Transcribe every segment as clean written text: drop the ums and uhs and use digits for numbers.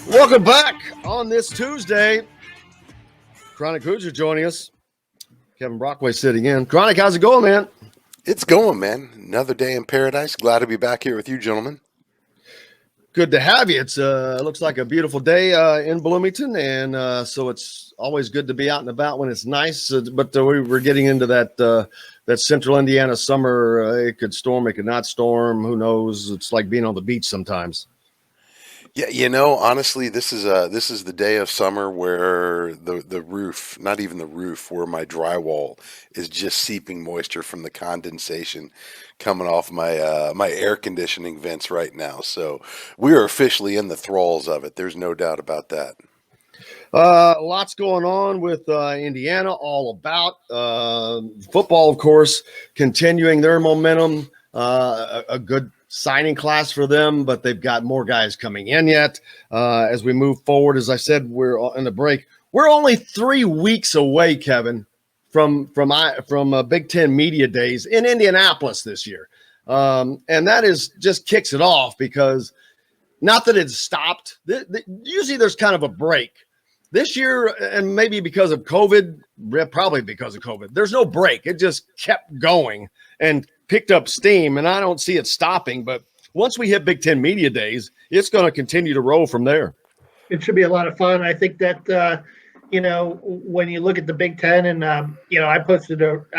Welcome back on this Tuesday. Chronic Hoosier joining us. Kevin Brockway sitting in. Chronic, how's it going, man? It's going, man. Another day in paradise. Glad to be back here with you, gentlemen. Good to have you. It's looks like a beautiful day in Bloomington, and so it's always good to be out and about when it's nice. But we were getting into that central Indiana summer. It could storm, it could not storm. Who knows? It's like being on the beach sometimes. Yeah, honestly, this is the day of summer where the roof, not even the roof, where my drywall is just seeping moisture from the condensation coming off my air conditioning vents right now. So we are officially in the thralls of it. There's no doubt about that. Lots going on with Indiana, all about football, of course, continuing their momentum. A good signing class for them, but they've got more guys coming in yet. As we move forward, as I said, we're in the break. We're only 3 weeks away, Kevin, from Big Ten Media Days in Indianapolis this year, and that is just kicks it off because not that it's stopped. Usually, there's kind of a break. This year, and maybe because of COVID, probably because of COVID, there's no break. It just kept going and picked up steam, and I don't see it stopping. But once we hit Big Ten Media Days, it's going to continue to roll from there. It should be a lot of fun. I think that when you look at the Big Ten, and I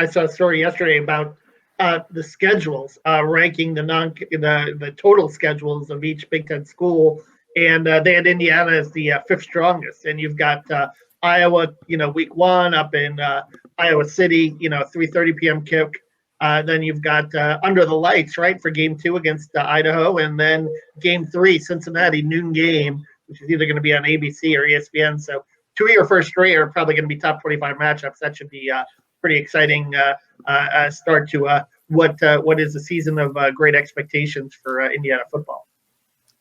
saw a story yesterday about the schedules, ranking the total schedules of each Big Ten school, and they had Indiana as the fifth strongest, and you've got Iowa, week one up in Iowa City, 3:30 p.m. kick. Then you've got Under the Lights, right, for game 2 against Idaho, and then game 3, Cincinnati, noon game, which is either going to be on ABC or ESPN. So 2 of your first 3 are probably going to be top 25 matchups. That should be pretty exciting start to what is a season of great expectations for Indiana football.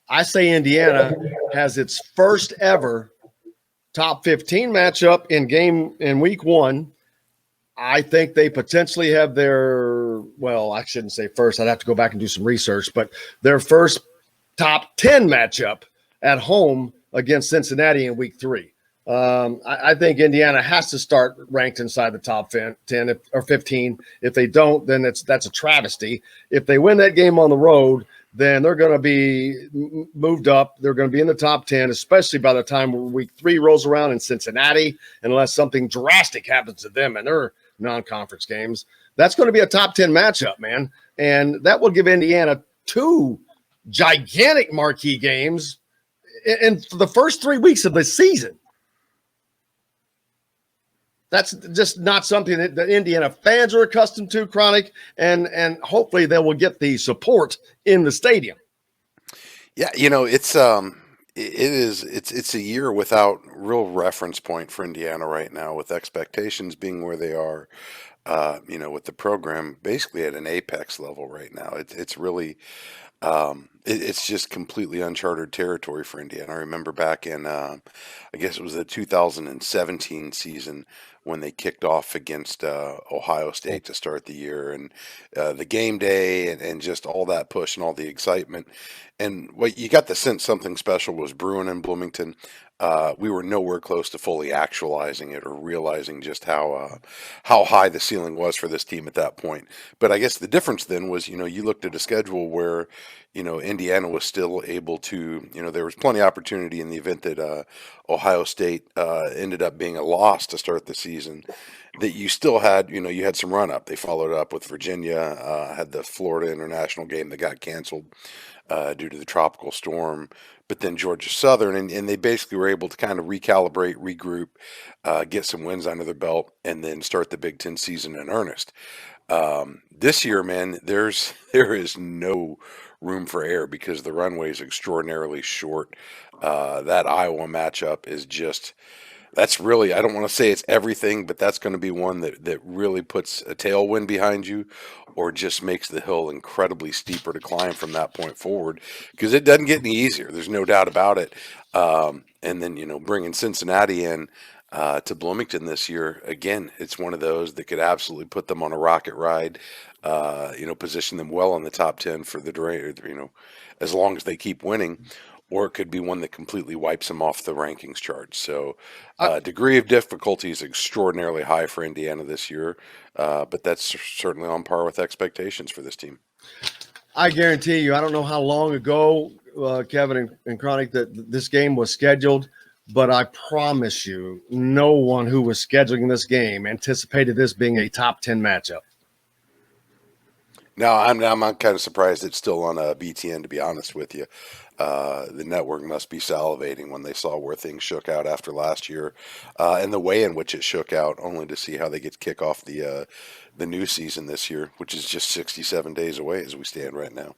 I say Indiana has its first ever top 15 matchup in week 1. I think they potentially have I shouldn't say first. I'd have to go back and do some research, but their first top 10 matchup at home against Cincinnati in week 3. I think Indiana has to start ranked inside the top 10 or 15. If they don't, then that's a travesty. If they win that game on the road, then they're going to be moved up. They're going to be in the top 10, especially by the time week 3 rolls around in Cincinnati, unless something drastic happens to them and their non-conference games. That's going to be a top 10 matchup, man. And that will give Indiana 2 gigantic marquee games in the first 3 weeks of the season. That's just not something that Indiana fans are accustomed to, Chronic, and hopefully they will get the support in the stadium. Yeah, it's a year without real reference point for Indiana right now, with expectations being where they are. With the program basically at an apex level right now. It's really it's just completely uncharted territory for Indiana. I remember back in I guess it was the 2017 season when they kicked off against Ohio State to start the year, and the game day and just all that push and all the excitement. And what you got the sense something special was brewing in Bloomington. We were nowhere close to fully actualizing it or realizing just how high the ceiling was for this team at that point. But I guess the difference then was, you looked at a schedule where, Indiana was still able to, there was plenty of opportunity in the event that Ohio State ended up being a loss to start the season, that you still had, you had some run up. They followed up with Virginia, had the Florida International game that got canceled due to the tropical storm, but then Georgia Southern, and they basically were able to kind of recalibrate, regroup, get some wins under their belt, and then start the Big Ten season in earnest. This year, man, there is no room for error because the runway is extraordinarily short. That Iowa matchup is just. That's really, I don't want to say it's everything, but that's going to be one that really puts a tailwind behind you or just makes the hill incredibly steeper to climb from that point forward, because it doesn't get any easier. There's no doubt about it. And then, bringing Cincinnati in to Bloomington this year, again, it's one of those that could absolutely put them on a rocket ride, position them well in the top 10 for the, as long as they keep winning. or it could be one that completely wipes them off the rankings chart. So, I, degree of difficulty is extraordinarily high for Indiana this year, but that's certainly on par with expectations for this team. I guarantee you, I don't know how long ago, Kevin and Chronic, that this game was scheduled, but I promise you, no one who was scheduling this game anticipated this being a top 10 matchup. Now, I'm kind of surprised it's still on BTN, to be honest with you. The network must be salivating when they saw where things shook out after last year, and the way in which it shook out, only to see how they get to kick off the new season this year, which is just 67 days away as we stand right now.